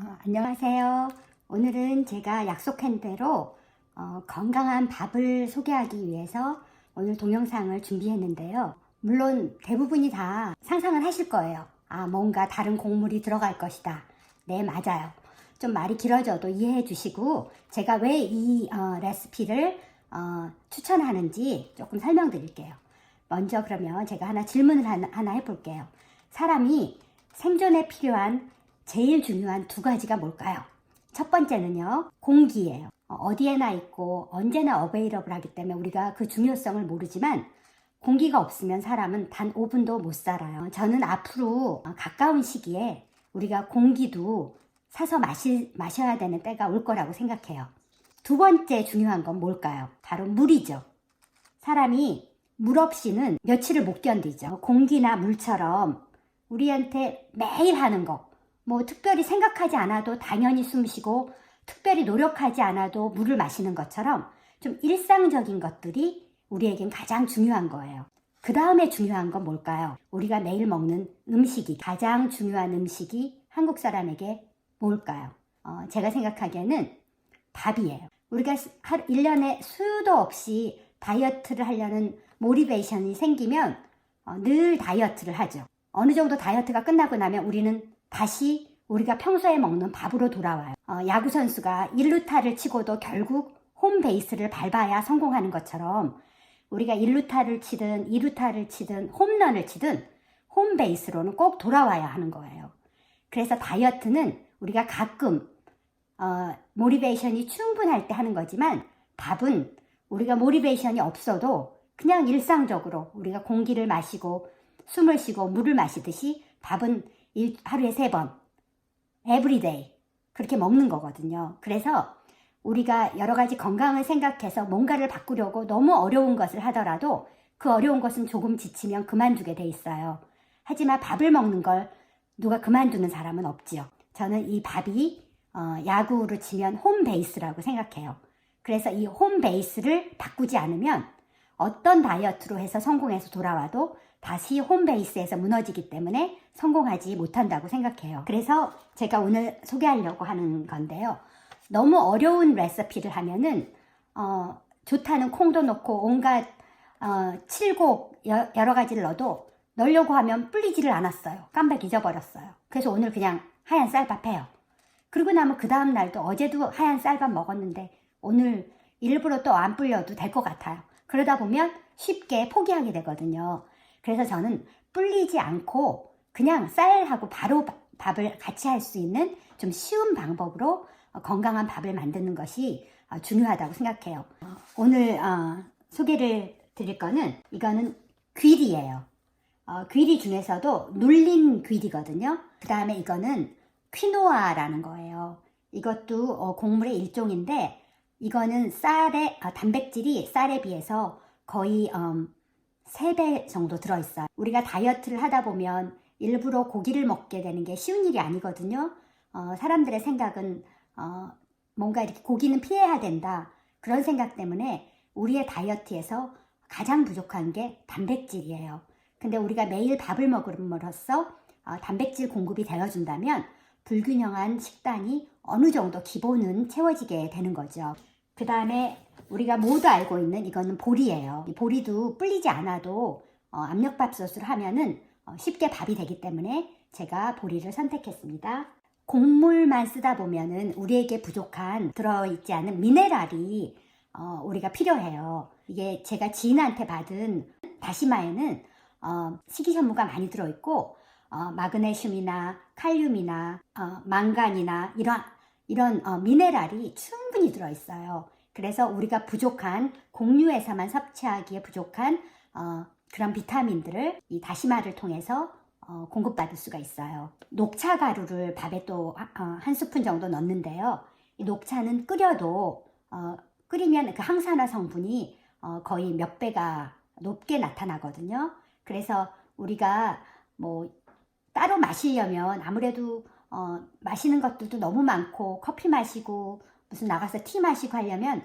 안녕하세요. 오늘은 제가 약속한 대로 건강한 밥을 소개하기 위해서 오늘 동영상을 준비했는데요. 물론 대부분이 다 상상을 하실 거예요. 뭔가 다른 곡물이 들어갈 것이다. 네, 맞아요. 좀 말이 길어져도 이해해 주시고 제가 왜 이 레시피를 추천하는지 조금 설명드릴게요. 먼저 그러면 제가 하나 질문을 하나 해볼게요. 사람이 생존에 필요한 제일 중요한 두 가지가 뭘까요? 첫 번째는요, 공기예요. 어디에나 있고 언제나 어베이러블 하기 때문에 우리가 그 중요성을 모르지만 공기가 없으면 사람은 단 5분도 못 살아요. 저는 앞으로 가까운 시기에 우리가 공기도 사서 마셔야 되는 때가 올 거라고 생각해요. 두 번째 중요한 건 뭘까요? 바로 물이죠. 사람이 물 없이는 며칠을 못 견디죠. 공기나 물처럼 우리한테 매일 하는 거, 뭐 특별히 생각하지 않아도 당연히 숨쉬고 특별히 노력하지 않아도 물을 마시는 것처럼 좀 일상적인 것들이 우리에겐 가장 중요한 거예요. 그 다음에 중요한 건 뭘까요? 우리가 매일 먹는 음식이, 가장 중요한 음식이 한국 사람에게 뭘까요? 제가 생각하기에는 밥이에요. 우리가 1년에 수도 없이 다이어트를 하려는 모티베이션이 생기면 늘 다이어트를 하죠. 어느 정도 다이어트가 끝나고 나면 우리는 다시 우리가 평소에 먹는 밥으로 돌아와요. 야구선수가 1루타를 치고도 결국 홈베이스를 밟아야 성공하는 것처럼 우리가 1루타를 치든 2루타를 치든 홈런을 치든 홈베이스로는 꼭 돌아와야 하는 거예요. 그래서 다이어트는 우리가 가끔 모티베이션이 충분할 때 하는 거지만 밥은 우리가 모티베이션이 없어도 그냥 일상적으로 우리가 공기를 마시고 숨을 쉬고 물을 마시듯이 밥은 하루에 3번 everyday 그렇게 먹는 거거든요. 그래서 우리가 여러 가지 건강을 생각해서 뭔가를 바꾸려고 너무 어려운 것을 하더라도 그 어려운 것은 조금 지치면 그만두게 돼 있어요. 하지만 밥을 먹는 걸 누가 그만두는 사람은 없지요. 저는 이 밥이 야구로 치면 홈베이스라고 생각해요. 그래서 이 홈베이스를 바꾸지 않으면 어떤 다이어트로 해서 성공해서 돌아와도 다시 홈베이스에서 무너지기 때문에 성공하지 못한다고 생각해요. 그래서 제가 오늘 소개하려고 하는 건데요. 너무 어려운 레시피를 하면은 좋다는 콩도 넣고 온갖 칠곡 여러 가지를 넣으려고 하면 불리지를 않았어요. 깜빡 잊어버렸어요. 그래서 오늘 그냥 하얀 쌀밥 해요. 그리고 나면 그 다음 날도 어제도 하얀 쌀밥 먹었는데 오늘 일부러 또 안 불려도 될 것 같아요. 그러다 보면 쉽게 포기하게 되거든요. 그래서 저는 불리지 않고 그냥 쌀하고 바로 밥을 같이 할 수 있는 좀 쉬운 방법으로 건강한 밥을 만드는 것이 중요하다고 생각해요. 오늘 소개를 드릴 거는 이거는 귀리예요. 귀리 중에서도 눌린 귀리거든요. 그 다음에 이거는 퀴노아라는 거예요. 이것도 곡물의 일종인데 이거는 쌀의 단백질이 쌀에 비해서 거의 3배 정도 들어있어요. 우리가 다이어트를 하다 보면 일부러 고기를 먹게 되는 게 쉬운 일이 아니거든요. 사람들의 생각은 뭔가 이렇게 고기는 피해야 된다. 그런 생각 때문에 우리의 다이어트에서 가장 부족한 게 단백질이에요. 근데 우리가 매일 밥을 먹음으로써 단백질 공급이 되어준다면 불균형한 식단이 어느 정도 기본은 채워지게 되는 거죠. 그 다음에 우리가 모두 알고 있는 이거는 보리예요. 이 보리도 불리지 않아도 압력밥솥으로 하면은 쉽게 밥이 되기 때문에 제가 보리를 선택했습니다. 곡물만 쓰다 보면은 우리에게 부족한 들어있지 않은 미네랄이 우리가 필요해요. 이게 제가 지인한테 받은 다시마에는 식이섬유가 많이 들어있고 마그네슘이나 칼륨이나 망간이나 이런 미네랄이 충분히 들어있어요. 그래서 우리가 부족한 곡류에서만 섭취하기에 부족한 그런 비타민들을 이 다시마를 통해서 공급받을 수가 있어요. 녹차 가루를 밥에 또 한 스푼 정도 넣는데요. 이 녹차는 끓이면 그 항산화 성분이 거의 몇 배가 높게 나타나거든요. 그래서 우리가 뭐 따로 마시려면 아무래도 마시는 것들도 너무 많고 커피 마시고 무슨 나가서 티 마시고 하려면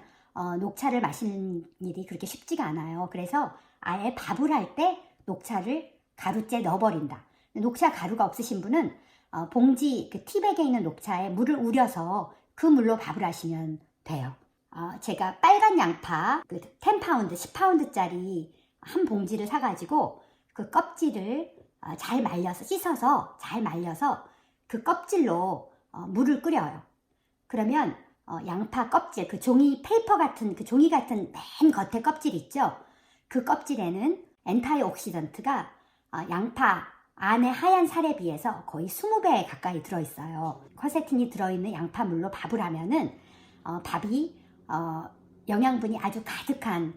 녹차를 마시는 일이 그렇게 쉽지가 않아요. 그래서 아예 밥을 할 때 녹차를 가루째 넣어버린다. 녹차 가루가 없으신 분은 봉지 그 티백에 있는 녹차에 물을 우려서 그 물로 밥을 하시면 돼요. 제가 빨간 양파 그 10파운드, 10파운드짜리 한 봉지를 사가지고 그 껍질을 잘 말려서 씻어서 잘 말려서 그 껍질로 물을 끓여요. 그러면 양파 껍질, 그 종이 페이퍼 같은 그 종이 같은 맨 겉에 껍질 있죠? 그 껍질에는 엔타이옥시던트가 양파 안에 하얀 살에 비해서 거의 20배 가까이 들어있어요. 쿼세틴이 들어있는 양파물로 밥을 하면은 밥이 영양분이 아주 가득한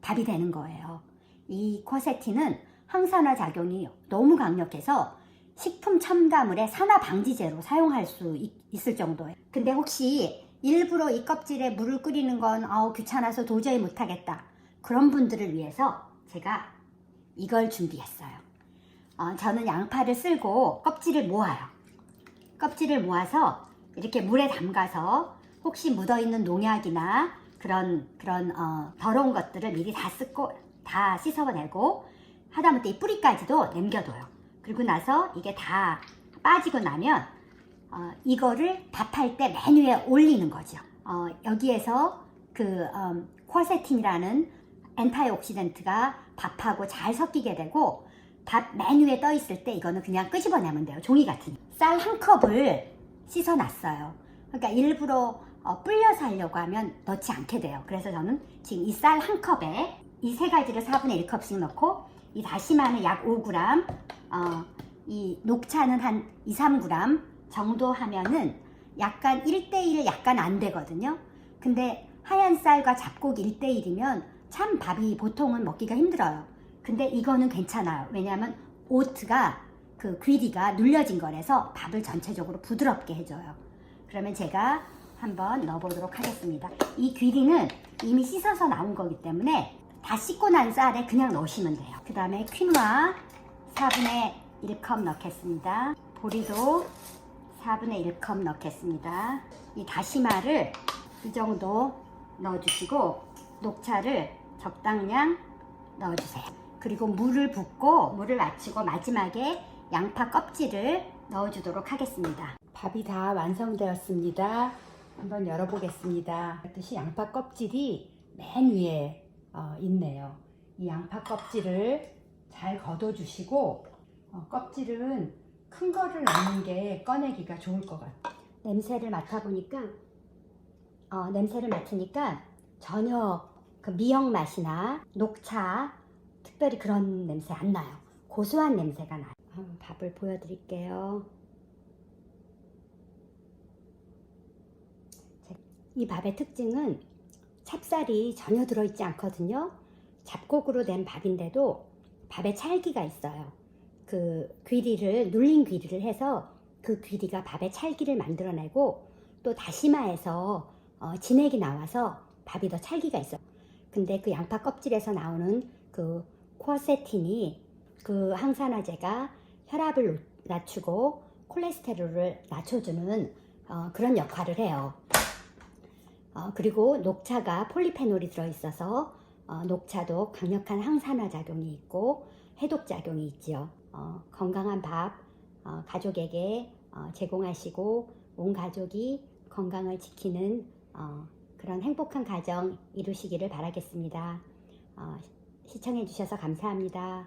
밥이 되는 거예요. 이 쿼세틴은 항산화 작용이 너무 강력해서 식품 첨가물의 산화 방지제로 사용할 수 있을 정도예요. 근데 혹시 일부러 이 껍질에 물을 끓이는 건 귀찮아서 도저히 못하겠다, 그런 분들을 위해서 제가 이걸 준비했어요. 저는 양파를 쓸고 껍질을 모아요. 껍질을 모아서 이렇게 물에 담가서 혹시 묻어있는 농약이나 그런 더러운 것들을 미리 다 씻어내고 하다못해 이 뿌리까지도 남겨둬요. 그리고 나서 이게 다 빠지고 나면 이거를 밥할 때 맨 위에 올리는 거죠. 여기에서 그 쿼세틴이라는 엔타이옥시던트가 밥하고 잘 섞이게 되고 밥 맨 위에 떠 있을 때 이거는 그냥 끄집어내면 돼요. 종이 같으니. 쌀 한 컵을 씻어 놨어요. 그러니까 일부러 불려서 하려고 하면 넣지 않게 돼요. 그래서 저는 지금 이 쌀 한 컵에 이 세 가지를 4분의 1컵씩 넣고, 이 다시마는 약 5g, 이 녹차는 한 2, 3g 정도 하면은 약간 1대1 약간 안 되거든요. 근데 하얀 쌀과 잡곡 1대1이면 참 밥이 보통은 먹기가 힘들어요. 근데 이거는 괜찮아요. 왜냐하면 오트가 그 귀리가 눌려진 거라서 밥을 전체적으로 부드럽게 해줘요. 그러면 제가 한번 넣어보도록 하겠습니다. 이 귀리는 이미 씻어서 나온 거기 때문에 다 씻고 난 쌀에 그냥 넣으시면 돼요. 그 다음에 퀴노아 4분의 1컵 넣겠습니다. 보리도 4분의 1컵 넣겠습니다. 이 다시마를 이 정도 넣어주시고 녹차를 적당량 넣어주세요. 그리고 물을 붓고 물을 맞추고 마지막에 양파 껍질을 넣어주도록 하겠습니다. 밥이 다 완성되었습니다. 한번 열어보겠습니다. 그렇듯이 양파 껍질이 맨 위에 있네요. 이 양파 껍질을 잘 걷어주시고 껍질은 큰 거를 넣는 게 꺼내기가 좋을 것 같아요. 냄새를 맡으니까 전혀 그 미역 맛이나 녹차 특별히 그런 냄새 안 나요. 고소한 냄새가 나요. 밥을 보여드릴게요. 이 밥의 특징은 찹쌀이 전혀 들어있지 않거든요. 잡곡으로 된 밥인데도 밥에 찰기가 있어요. 그 귀리를 눌린 귀리를 해서 그 귀리가 밥의 찰기를 만들어내고, 또 다시마에서 진액이 나와서 밥이 더 찰기가 있어요. 근데 그 양파 껍질에서 나오는 그 쿼세틴이 그 항산화제가 혈압을 낮추고 콜레스테롤을 낮춰주는 그런 역할을 해요. 그리고 녹차가 폴리페놀이 들어있어서 녹차도 강력한 항산화 작용이 있고 해독 작용이 있지요. 건강한 밥 가족에게 제공하시고 온 가족이 건강을 지키는 그런 행복한 가정 이루시기를 바라겠습니다. 시청해 주셔서 감사합니다.